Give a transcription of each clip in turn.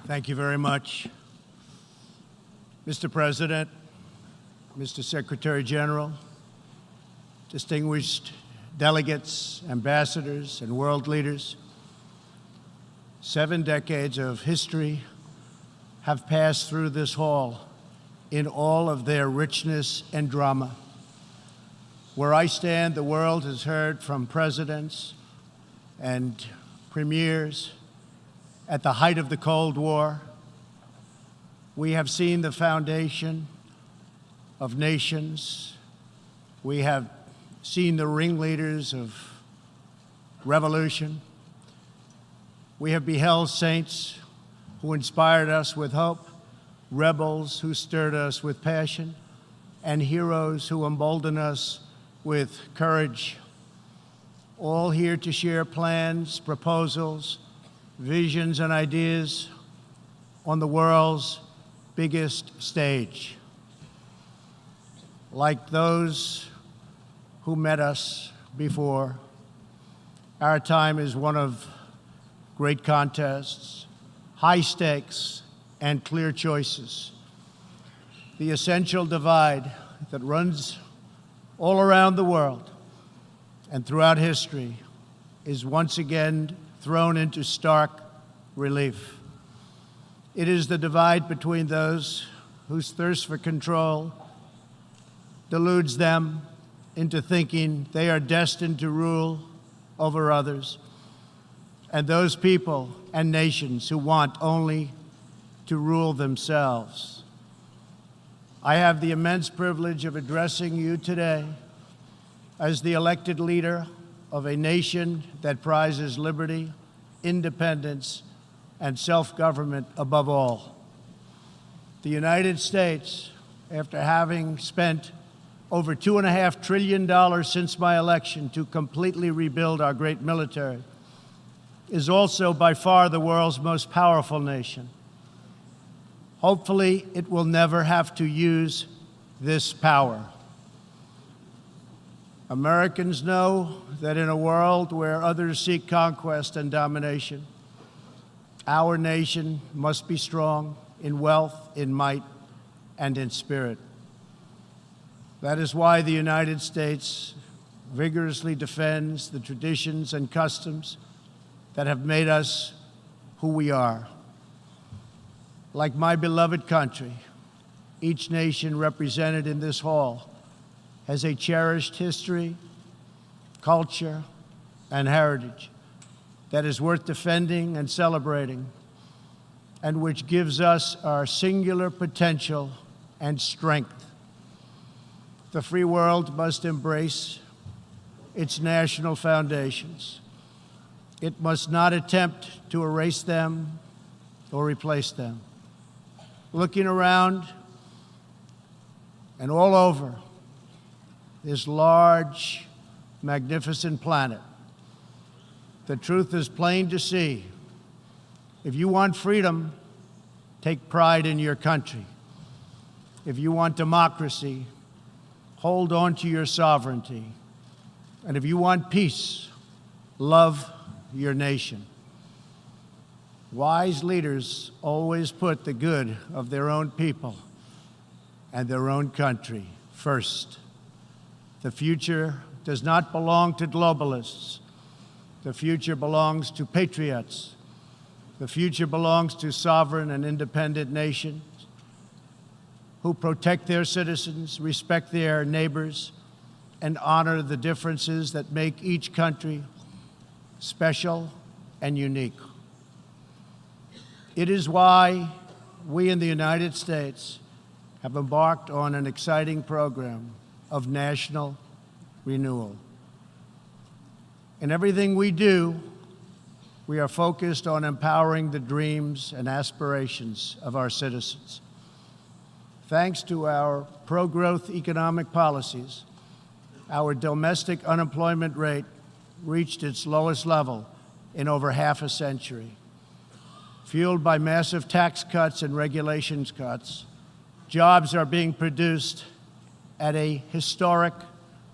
Thank you very much. Mr. President, Mr. Secretary General, distinguished delegates, ambassadors, and world leaders, 7 decades of history have passed through this hall in all of their richness and drama. Where I stand, the world has heard from presidents and premiers at the height of the Cold War. We have seen the foundation of nations. We have seen the ringleaders of revolution. We have beheld saints who inspired us with hope, rebels who stirred us with passion, and heroes who emboldened us with courage, all here to share plans, proposals, visions, and ideas on the world's biggest stage. Like those who met us before, our time is one of great contests, high stakes, and clear choices. The essential divide that runs all around the world and throughout history is once again thrown into stark relief. It is the divide between those whose thirst for control deludes them into thinking they are destined to rule over others, and those people and nations who want only to rule themselves. I have the immense privilege of addressing you today as the elected leader of a nation that prizes liberty, independence, and self-government above all. The United States, after having spent over $2.5 trillion since my election to completely rebuild our great military, is also by far the world's most powerful nation. Hopefully, it will never have to use this power. Americans know that in a world where others seek conquest and domination, our nation must be strong in wealth, in might, and in spirit. That is why the United States vigorously defends the traditions and customs that have made us who we are. Like my beloved country, each nation represented in this hall has a cherished history, culture, and heritage that is worth defending and celebrating, and which gives us our singular potential and strength. The free world must embrace its national foundations. It must not attempt to erase them or replace them. Looking around and all over this large, magnificent planet, the truth is plain to see. If you want freedom, take pride in your country. If you want democracy, hold on to your sovereignty. And if you want peace, love your nation. Wise leaders always put the good of their own people and their own country first. The future does not belong to globalists. The future belongs to patriots. The future belongs to sovereign and independent nations who protect their citizens, respect their neighbors, and honor the differences that make each country special and unique. It is why we in the United States have embarked on an exciting program of national renewal. In everything we do, we are focused on empowering the dreams and aspirations of our citizens. Thanks to our pro-growth economic policies, our domestic unemployment rate reached its lowest level in over half a century. Fueled by massive tax cuts and regulations cuts, jobs are being produced at a historic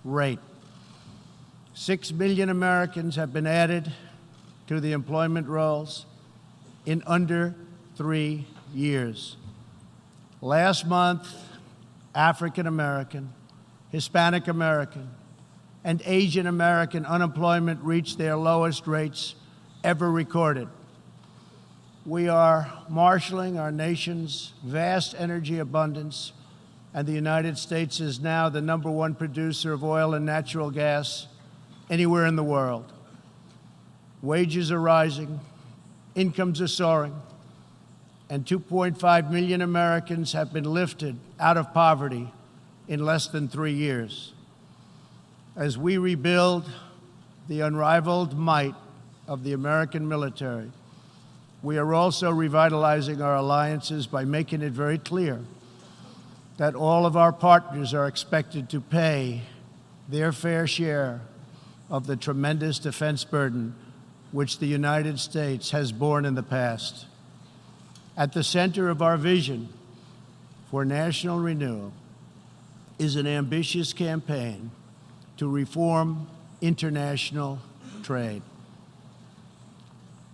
rate. 6 million Americans have been added to the employment rolls in under 3 years. Last month, African American, Hispanic American, and Asian American unemployment reached their lowest rates ever recorded. We are marshaling our nation's vast energy abundance, and the United States is now the #1 producer of oil and natural gas anywhere in the world. Wages are rising, incomes are soaring, and 2.5 million Americans have been lifted out of poverty in less than 3 years. As we rebuild the unrivaled might of the American military, we are also revitalizing our alliances by making it very clear that all of our partners are expected to pay their fair share of the tremendous defense burden which the United States has borne in the past. At the center of our vision for national renewal is an ambitious campaign to reform international trade.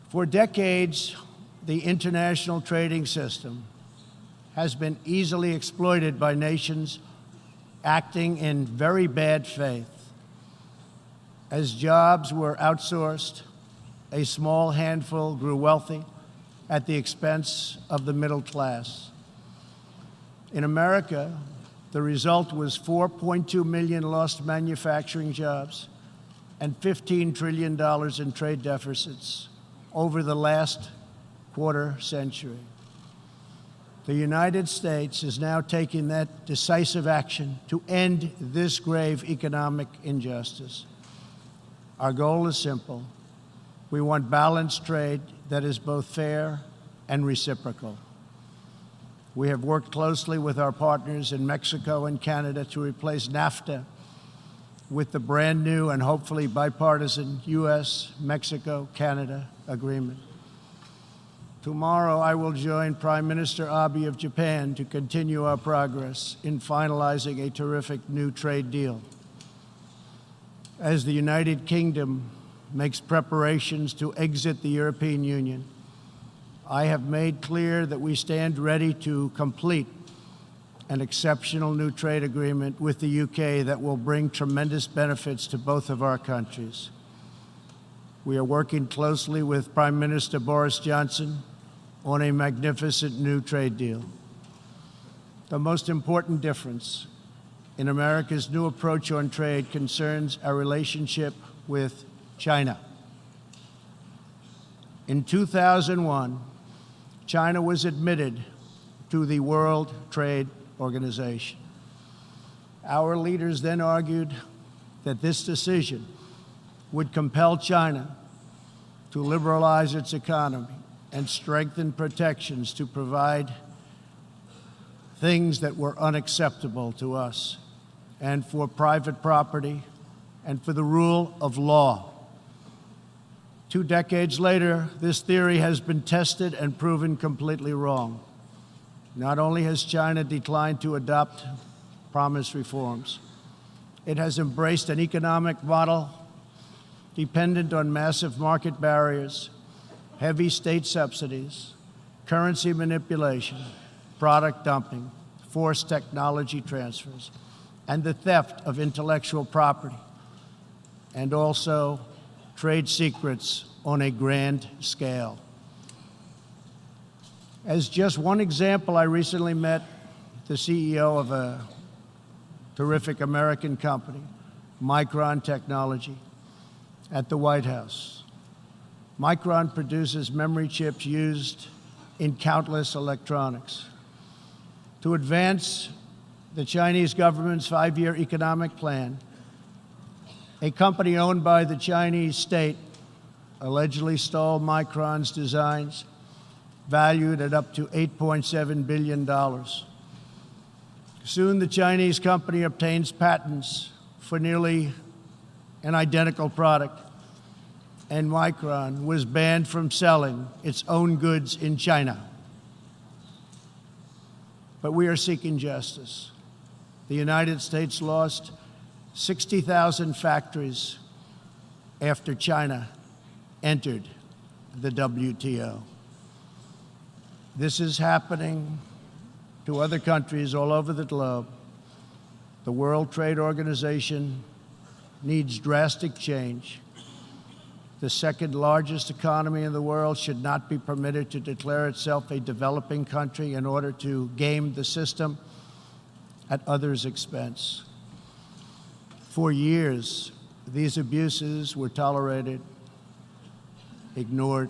For decades, the international trading system has been easily exploited by nations acting in very bad faith. As jobs were outsourced, a small handful grew wealthy at the expense of the middle class. In America, the result was 4.2 million lost manufacturing jobs and $15 trillion in trade deficits over the last quarter century. The United States is now taking that decisive action to end this grave economic injustice. Our goal is simple. We want balanced trade that is both fair and reciprocal. We have worked closely with our partners in Mexico and Canada to replace NAFTA with the brand new and hopefully bipartisan U.S.-Mexico-Canada agreement. Tomorrow, I will join Prime Minister Abe of Japan to continue our progress in finalizing a terrific new trade deal. As the United Kingdom makes preparations to exit the European Union, I have made clear that we stand ready to complete an exceptional new trade agreement with the UK that will bring tremendous benefits to both of our countries. We are working closely with Prime Minister Boris Johnson on a magnificent new trade deal. The most important difference in America's new approach on trade concerns our relationship with China. In 2001, China was admitted to the World Trade Organization. Our leaders then argued that this decision would compel China to liberalize its economy and strengthen protections to provide things that were unacceptable to us, and for private property, and for the rule of law. 2 decades later, this theory has been tested and proven completely wrong. Not only has China declined to adopt promised reforms, it has embraced an economic model dependent on massive market barriers, heavy state subsidies, currency manipulation, product dumping, forced technology transfers, and the theft of intellectual property, and also trade secrets on a grand scale. As just one example, I recently met the CEO of a terrific American company, Micron Technology, at the White House. Micron produces memory chips used in countless electronics. To advance the Chinese government's 5-year economic plan, a company owned by the Chinese state allegedly stole Micron's designs, valued at up to $8.7 billion. Soon, the Chinese company obtains patents for nearly an identical product, and Micron was banned from selling its own goods in China. But we are seeking justice. The United States lost 60,000 factories after China entered the WTO. This is happening to other countries all over the globe. The World Trade Organization needs drastic change. The second largest economy in the world should not be permitted to declare itself a developing country in order to game the system at others' expense. For years, these abuses were tolerated, ignored,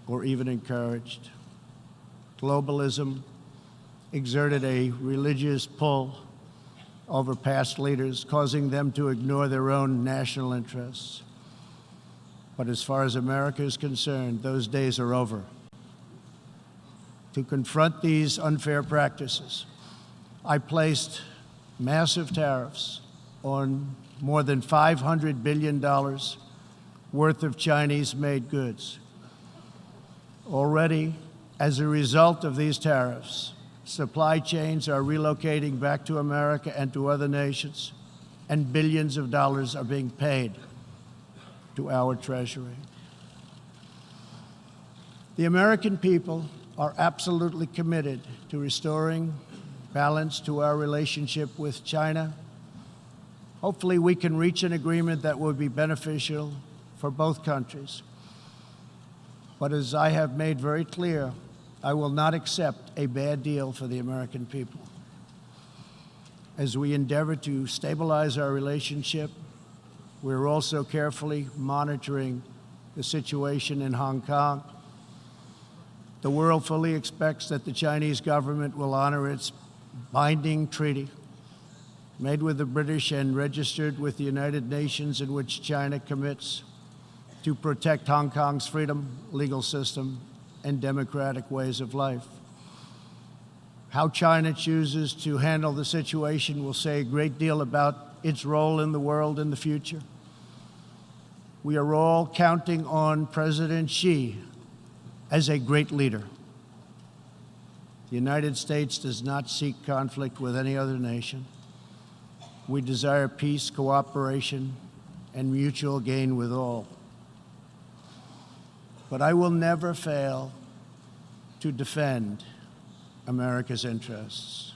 or even encouraged. Globalism exerted a religious pull over past leaders, causing them to ignore their own national interests. But as far as America is concerned, those days are over. To confront these unfair practices, I placed massive tariffs on more than $500 billion worth of Chinese-made goods. Already, as a result of these tariffs, supply chains are relocating back to America and to other nations, and billions of dollars are being paid to our Treasury. The American people are absolutely committed to restoring balance to our relationship with China. Hopefully, we can reach an agreement that will be beneficial for both countries. But as I have made very clear, I will not accept a bad deal for the American people. As we endeavor to stabilize our relationship, we're also carefully monitoring the situation in Hong Kong. The world fully expects that the Chinese government will honor its binding treaty made with the British and registered with the United Nations, in which China commits to protect Hong Kong's freedom, legal system, and democratic ways of life. How China chooses to handle the situation will say a great deal about its role in the world in the future. We are all counting on President Xi as a great leader. The United States does not seek conflict with any other nation. We desire peace, cooperation, and mutual gain with all. But I will never fail to defend America's interests.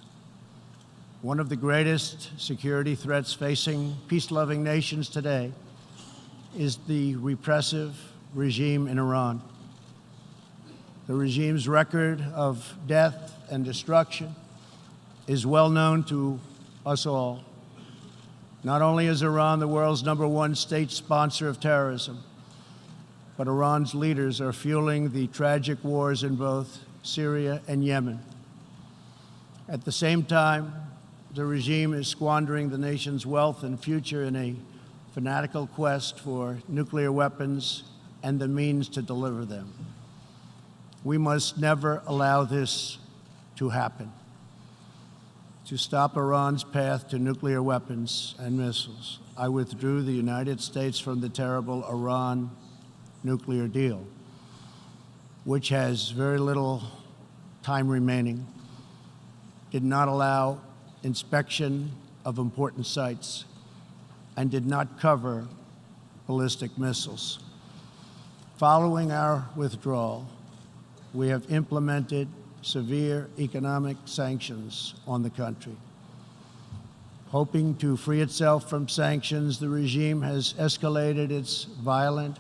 One of the greatest security threats facing peace-loving nations today is the repressive regime in Iran. The regime's record of death and destruction is well known to us all. Not only is Iran the world's #1 state sponsor of terrorism, but Iran's leaders are fueling the tragic wars in both Syria and Yemen. At the same time, the regime is squandering the nation's wealth and future in a fanatical quest for nuclear weapons and the means to deliver them. We must never allow this to happen. To stop Iran's path to nuclear weapons and missiles, I withdrew the United States from the terrible Iran nuclear deal, which has very little time remaining, did not allow inspection of important sites, and did not cover ballistic missiles. Following our withdrawal, we have implemented severe economic sanctions on the country. Hoping to free itself from sanctions, the regime has escalated its violent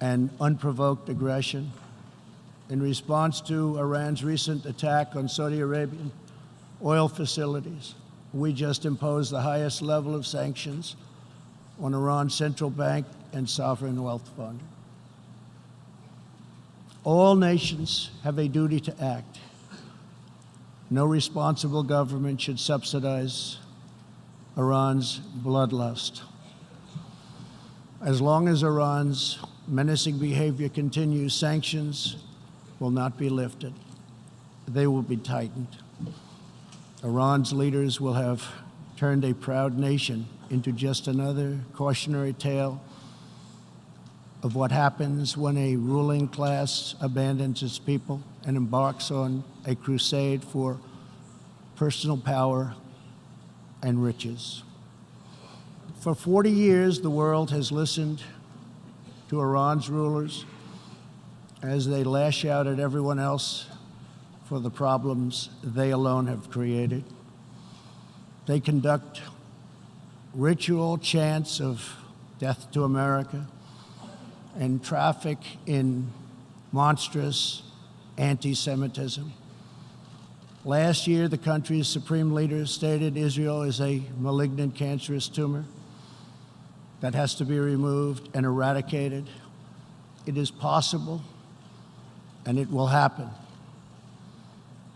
and unprovoked aggression. In response to Iran's recent attack on Saudi Arabian oil facilities, we just imposed the highest level of sanctions on Iran's central bank and sovereign wealth fund. All nations have a duty to act. No responsible government should subsidize Iran's bloodlust. As long as Iran's menacing behavior continues, sanctions will not be lifted. They will be tightened. Iran's leaders will have turned a proud nation into just another cautionary tale of what happens when a ruling class abandons its people and embarks on a crusade for personal power and riches. For 40 years, the world has listened to Iran's rulers as they lash out at everyone else for the problems they alone have created. They conduct ritual chants of death to America and traffic in monstrous anti-Semitism. Last year, the country's supreme leader stated Israel is a malignant, cancerous tumor that has to be removed and eradicated. It is possible, and it will happen.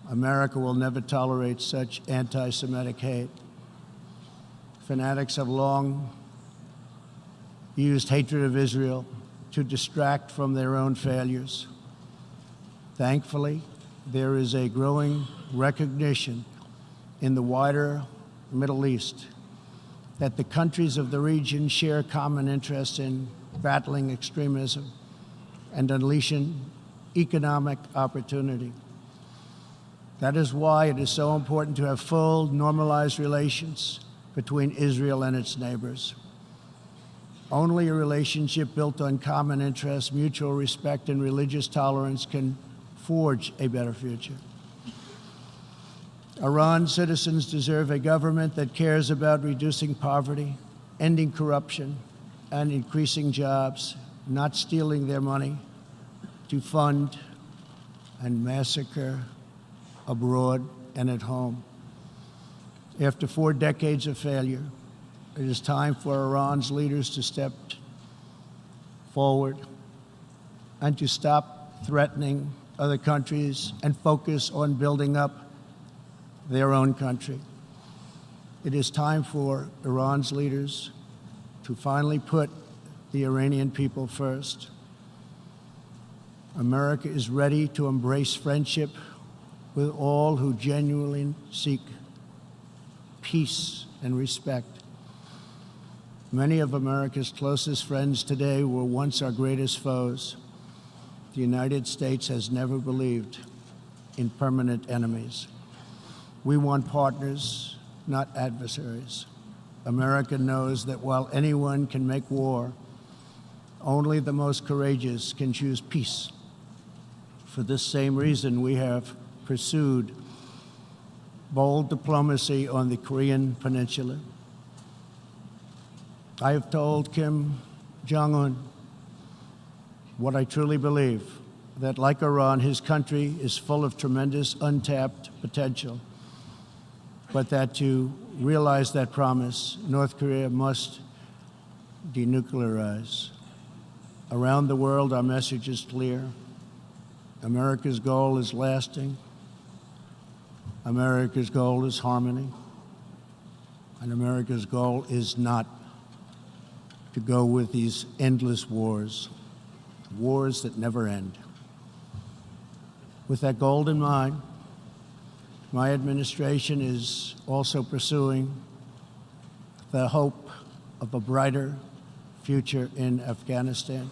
America will never tolerate such anti-Semitic hate. Fanatics have long used hatred of Israel to distract from their own failures. Thankfully, there is a growing recognition in the wider Middle East that the countries of the region share common interests in battling extremism and unleashing economic opportunity. That is why it is so important to have full, normalized relations between Israel and its neighbors. Only a relationship built on common interests, mutual respect, and religious tolerance can forge a better future. Iran's citizens deserve a government that cares about reducing poverty, ending corruption, and increasing jobs, not stealing their money to fund and massacre abroad and at home. After 4 decades of failure, it is time for Iran's leaders to step forward and to stop threatening other countries and focus on building up their own country. It is time for Iran's leaders to finally put the Iranian people first. America is ready to embrace friendship with all who genuinely seek peace and respect. Many of America's closest friends today were once our greatest foes. The United States has never believed in permanent enemies. We want partners, not adversaries. America knows that while anyone can make war, only the most courageous can choose peace. For this same reason, we have pursued bold diplomacy on the Korean Peninsula. I have told Kim Jong-un what I truly believe, that like Iran, his country is full of tremendous untapped potential, but that to realize that promise, North Korea must denuclearize. Around the world, our message is clear. America's goal is lasting. America's goal is harmony. And America's goal is not to go with these endless wars that never end. With that goal in mind, my administration is also pursuing the hope of a brighter future in Afghanistan.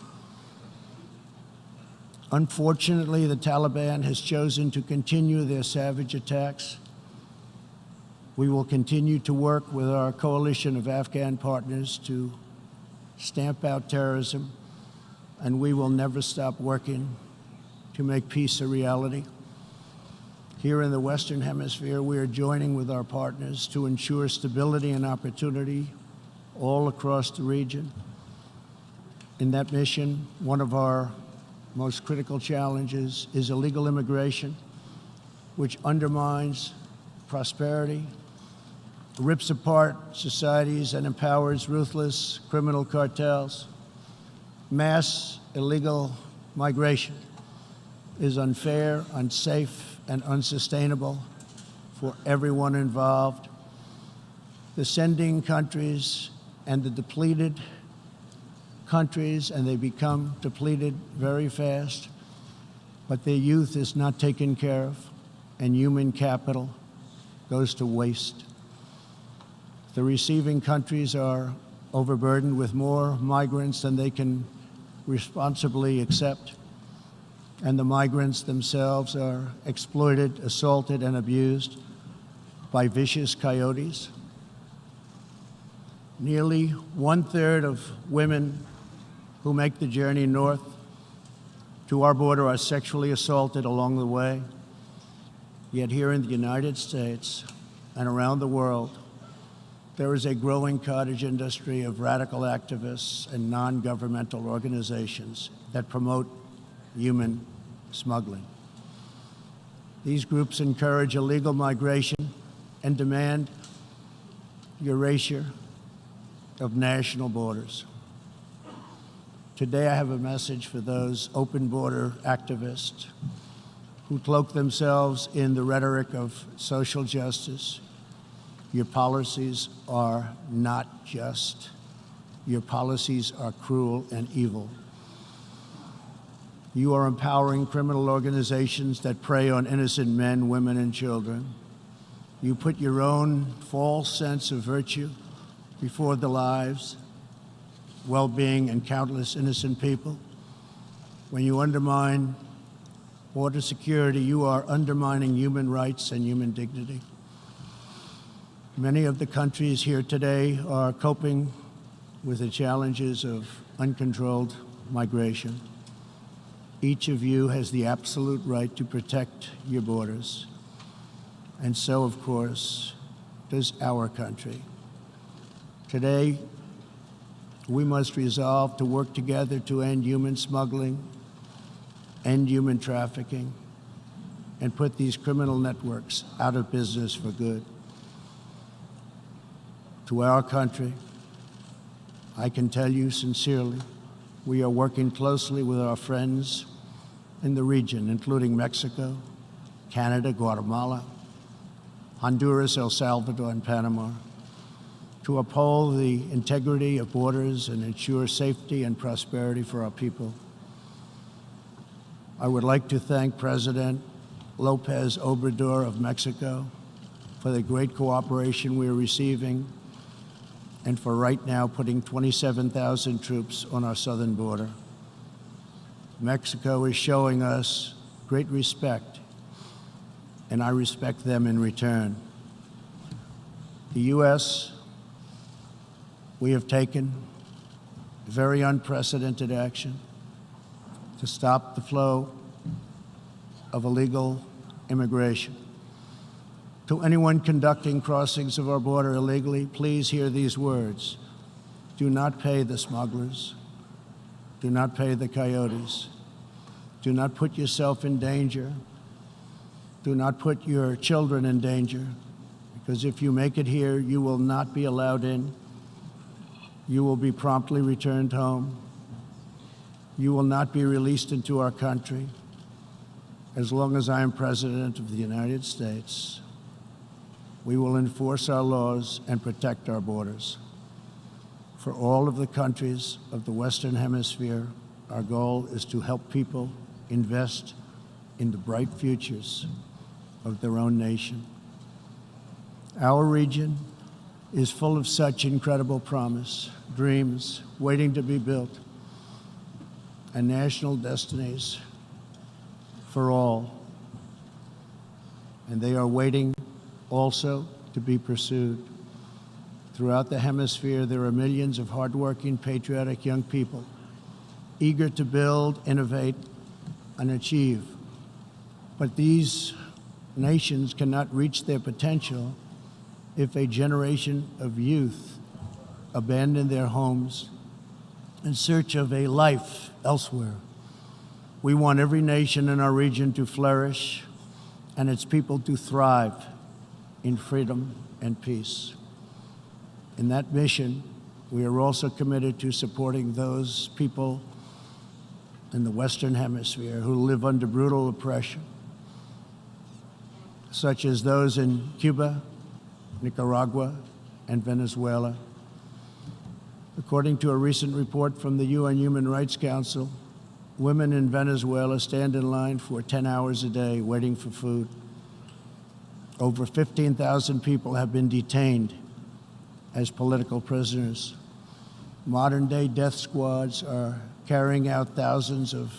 Unfortunately, the Taliban has chosen to continue their savage attacks. We will continue to work with our coalition of Afghan partners to stamp out terrorism, and we will never stop working to make peace a reality. Here in the Western Hemisphere, we are joining with our partners to ensure stability and opportunity all across the region. In that mission, one of our most critical challenges is illegal immigration, which undermines prosperity, rips apart societies, and empowers ruthless criminal cartels. Mass illegal migration is unfair, unsafe, and unsustainable for everyone involved. The sending countries and the depleted countries, and they become depleted very fast, but their youth is not taken care of, and human capital goes to waste. The receiving countries are overburdened with more migrants than they can responsibly accept, and the migrants themselves are exploited, assaulted, and abused by vicious coyotes. Nearly 1/3 of women who make the journey north to our border are sexually assaulted along the way. Yet here in the United States and around the world, there is a growing cottage industry of radical activists and non-governmental organizations that promote human smuggling. These groups encourage illegal migration and demand erasure of national borders. Today, I have a message for those open border activists who cloak themselves in the rhetoric of social justice. Your policies are not just. Your policies are cruel and evil. You are empowering criminal organizations that prey on innocent men, women, and children. You put your own false sense of virtue before the lives, well-being, and countless innocent people. When you undermine border security, you are undermining human rights and human dignity. Many of the countries here today are coping with the challenges of uncontrolled migration. Each of you has the absolute right to protect your borders. And so, of course, does our country. Today, we must resolve to work together to end human smuggling, end human trafficking, and put these criminal networks out of business for good. To our country, I can tell you sincerely, we are working closely with our friends in the region, including Mexico, Canada, Guatemala, Honduras, El Salvador, and Panama, to uphold the integrity of borders and ensure safety and prosperity for our people. I would like to thank President López Obrador of Mexico for the great cooperation we are receiving and for right now putting 27,000 troops on our southern border. Mexico is showing us great respect, and I respect them in return. The U.S., we have taken very unprecedented action to stop the flow of illegal immigration. To anyone conducting crossings of our border illegally, please hear these words. Do not pay the smugglers. Do not pay the coyotes. Do not put yourself in danger. Do not put your children in danger, because if you make it here, you will not be allowed in. You will be promptly returned home. You will not be released into our country. As long as I am President of the United States, we will enforce our laws and protect our borders. For all of the countries of the Western Hemisphere, our goal is to help people invest in the bright futures of their own nation. Our region is full of such incredible promise, dreams waiting to be built, and national destinies for all. And they are waiting also to be pursued. Throughout the hemisphere, there are millions of hardworking, patriotic young people eager to build, innovate, and achieve. But these nations cannot reach their potential if a generation of youth abandon their homes in search of a life elsewhere. We want every nation in our region to flourish and its people to thrive in freedom and peace. In that mission, we are also committed to supporting those people in the Western Hemisphere who live under brutal oppression, such as those in Cuba, Nicaragua, and Venezuela. According to a recent report from the UN Human Rights Council, women in Venezuela stand in line for 10 hours a day waiting for food. Over 15,000 people have been detained as political prisoners. Modern-day death squads are carrying out thousands of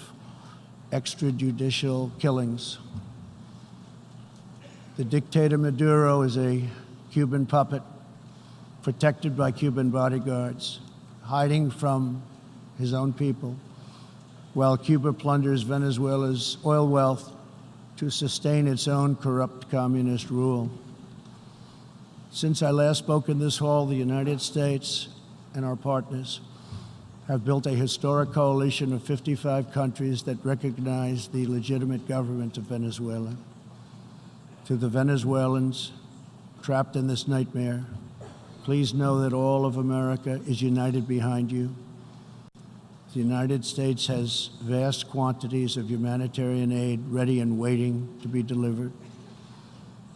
extrajudicial killings. The dictator Maduro is a Cuban puppet protected by Cuban bodyguards, hiding from his own people. while Cuba plunders Venezuela's oil wealth to sustain its own corrupt communist rule. Since I last spoke in this hall, the United States and our partners have built a historic coalition of 55 countries that recognize the legitimate government of Venezuela. To the Venezuelans trapped in this nightmare, please know that all of America is united behind you. The United States has vast quantities of humanitarian aid ready and waiting to be delivered.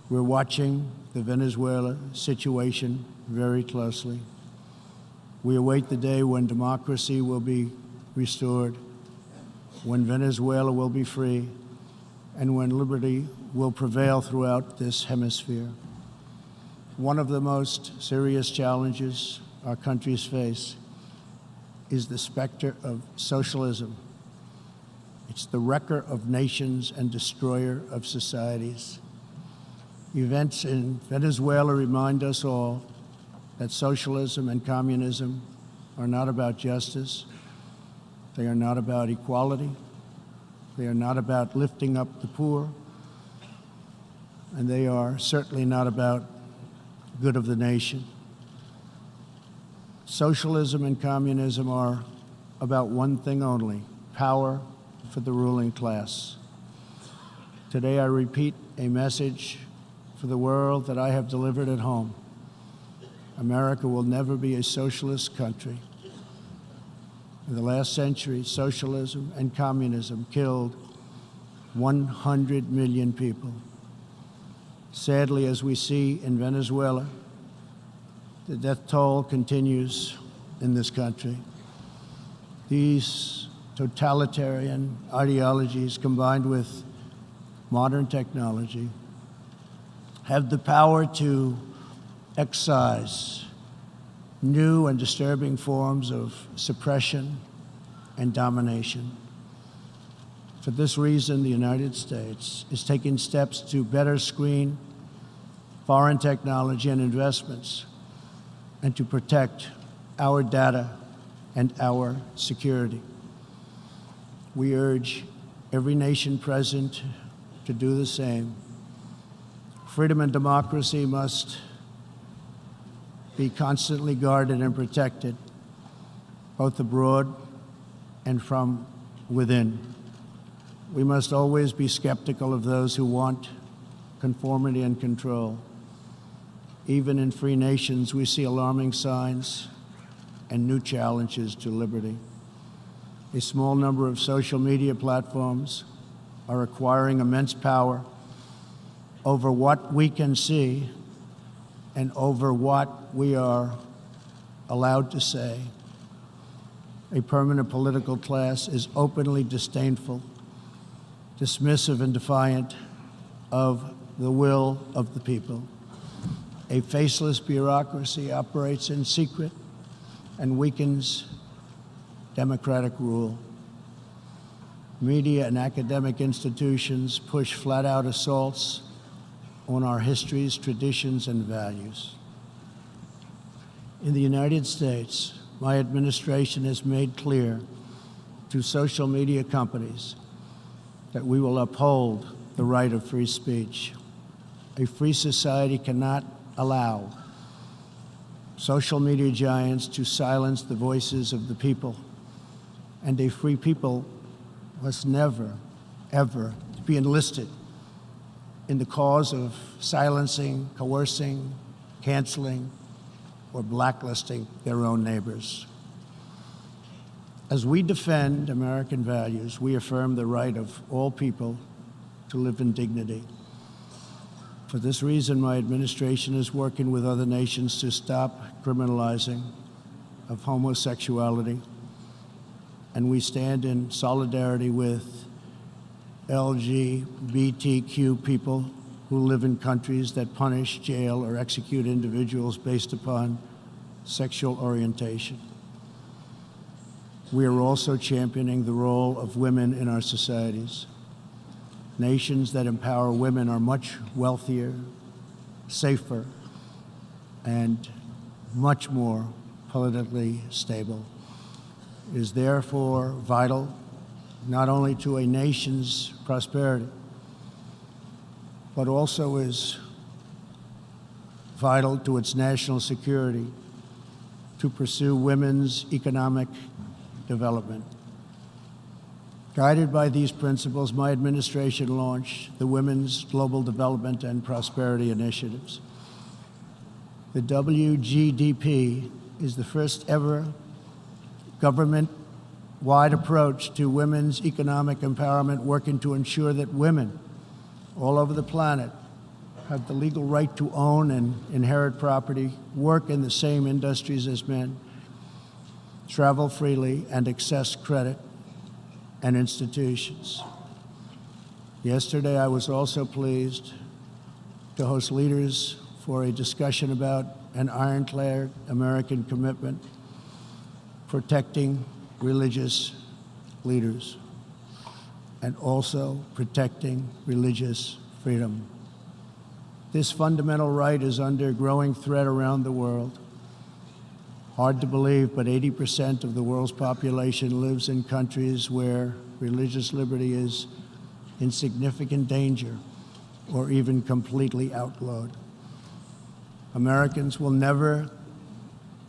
We're watching the Venezuela situation very closely. We await the day when democracy will be restored, when Venezuela will be free, and when liberty will prevail throughout this hemisphere. One of the most serious challenges our countries face is the specter of socialism. It's the wrecker of nations and destroyer of societies. Events in Venezuela remind us all that socialism and communism are not about justice. They are not about equality. They are not about lifting up the poor. And they are certainly not about good of the nation. Socialism and communism are about one thing only: power for the ruling class. Today I repeat a message for the world that I have delivered at home. America will never be a socialist country. In the last century, socialism and communism killed 100 million people. Sadly, as we see in Venezuela, the death toll continues in this country. These totalitarian ideologies, combined with modern technology, have the power to excise new and disturbing forms of suppression and domination. For this reason, the United States is taking steps to better screen foreign technology and investments and to protect our data and our security. We urge every nation present to do the same. Freedom and democracy must be constantly guarded and protected, both abroad and from within. We must always be skeptical of those who want conformity and control. Even in free nations, we see alarming signs and new challenges to liberty. A small number of social media platforms are acquiring immense power over what we can see and over what we are allowed to say. A permanent political class is openly disdainful, dismissive, and defiant of the will of the people. A faceless bureaucracy operates in secret and weakens democratic rule. Media and academic institutions push flat-out assaults on our histories, traditions, and values. In the United States, my administration has made clear to social media companies that we will uphold the right of free speech. A free society cannot allow social media giants to silence the voices of the people, and a free people must never, ever be enlisted in the cause of silencing, coercing, canceling, or blacklisting their own neighbors. As we defend American values, we affirm the right of all people to live in dignity. For this reason, my administration is working with other nations to stop criminalizing of homosexuality, and we stand in solidarity with LGBTQ people who live in countries that punish, jail, or execute individuals based upon sexual orientation. We are also championing the role of women in our societies. Nations that empower women are much wealthier, safer, and much more politically stable. It is therefore vital not only to a nation's prosperity, but also is vital to its national security to pursue women's economic development. Guided by these principles, my administration launched the Women's Global Development and Prosperity Initiatives. The WGDP is the first ever government-wide approach to women's economic empowerment, working to ensure that women all over the planet have the legal right to own and inherit property, work in the same industries as men, travel freely, and access credit and institutions. Yesterday, I was also pleased to host leaders for a discussion about an ironclad American commitment protecting religious leaders and also protecting religious freedom. This fundamental right is under growing threat around the world. Hard to believe, but 80% of the world's population lives in countries where religious liberty is in significant danger or even completely outlawed. Americans will never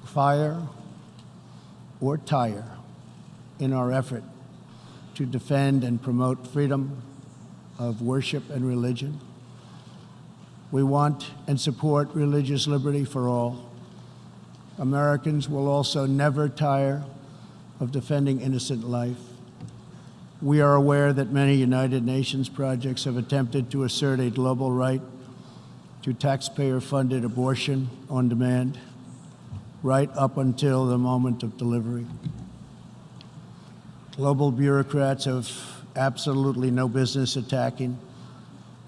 fire or tire in our effort to defend and promote freedom of worship and religion. We want and support religious liberty for all. Americans will also never tire of defending innocent life. We are aware that many United Nations projects have attempted to assert a global right to taxpayer-funded abortion on demand, right up until the moment of delivery. Global bureaucrats have absolutely no business attacking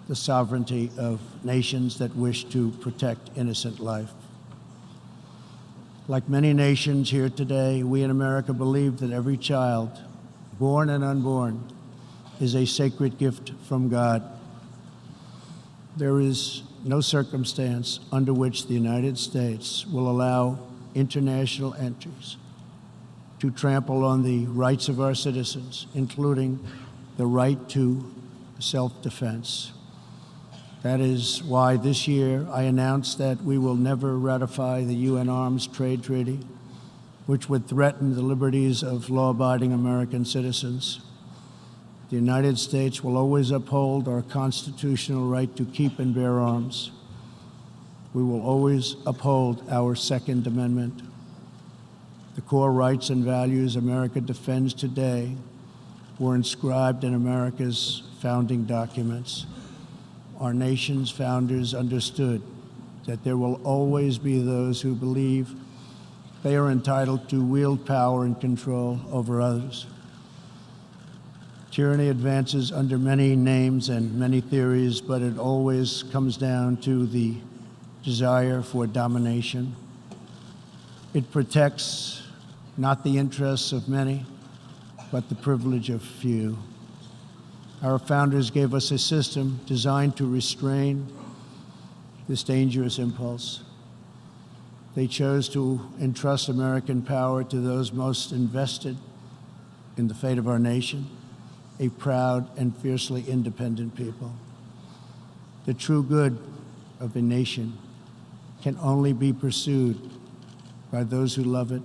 the sovereignty of nations that wish to protect innocent life. Like many nations here today, we in America believe that every child, born and unborn, is a sacred gift from God. There is no circumstance under which the United States will allow international entries to trample on the rights of our citizens, including the right to self-defense. That is why this year I announced that we will never ratify the UN Arms Trade Treaty, which would threaten the liberties of law-abiding American citizens. The United States will always uphold our constitutional right to keep and bear arms. We will always uphold our Second Amendment. The core rights and values America defends today were inscribed in America's founding documents. Our nation's founders understood that there will always be those who believe they are entitled to wield power and control over others. Tyranny advances under many names and many theories, but it always comes down to the desire for domination. It protects not the interests of many, but the privilege of few. Our founders gave us a system designed to restrain this dangerous impulse. They chose to entrust American power to those most invested in the fate of our nation, a proud and fiercely independent people. The true good of a nation can only be pursued by those who love it,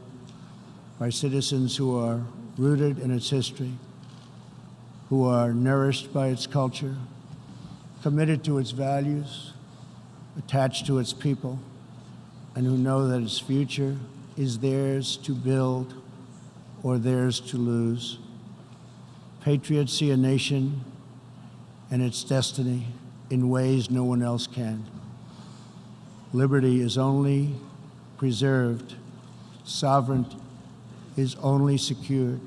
by citizens who are rooted in its history, who are nourished by its culture, committed to its values, attached to its people, and who know that its future is theirs to build or theirs to lose. Patriots see a nation and its destiny in ways no one else can. Liberty is only preserved, sovereignty is only secured,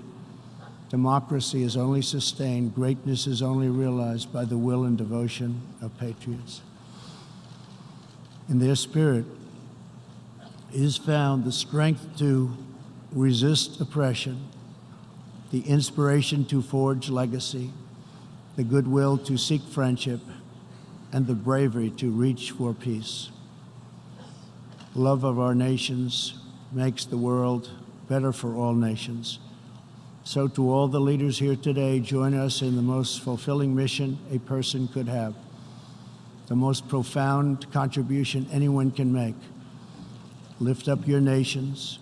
democracy is only sustained, greatness is only realized by the will and devotion of patriots. In their spirit is found the strength to resist oppression, the inspiration to forge legacy, the goodwill to seek friendship, and the bravery to reach for peace. Love of our nations makes the world better for all nations. So to all the leaders here today, join us in the most fulfilling mission a person could have, the most profound contribution anyone can make. Lift up your nations,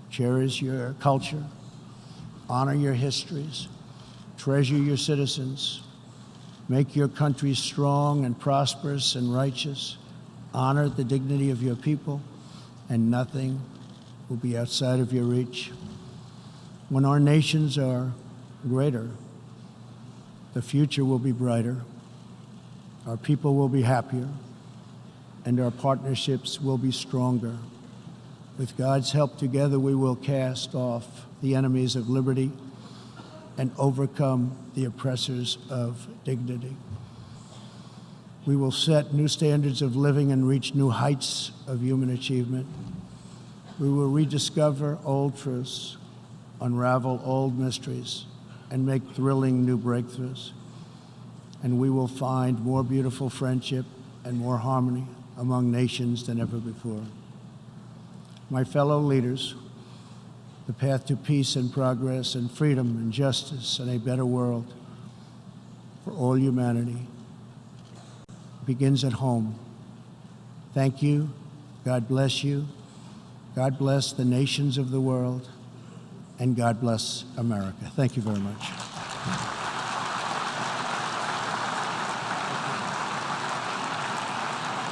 cherish your culture, honor your histories, treasure your citizens, make your country strong and prosperous and righteous, honor the dignity of your people, and nothing will be outside of your reach. When our nations are greater, the future will be brighter, our people will be happier, and our partnerships will be stronger. With God's help, together we will cast off the enemies of liberty and overcome the oppressors of dignity. We will set new standards of living and reach new heights of human achievement. We will rediscover old truths, unravel old mysteries, and make thrilling new breakthroughs. And we will find more beautiful friendship and more harmony among nations than ever before. My fellow leaders, the path to peace and progress and freedom and justice and a better world for all humanity begins at home. Thank you. God bless you. God bless the nations of the world. And God bless America. Thank you very much.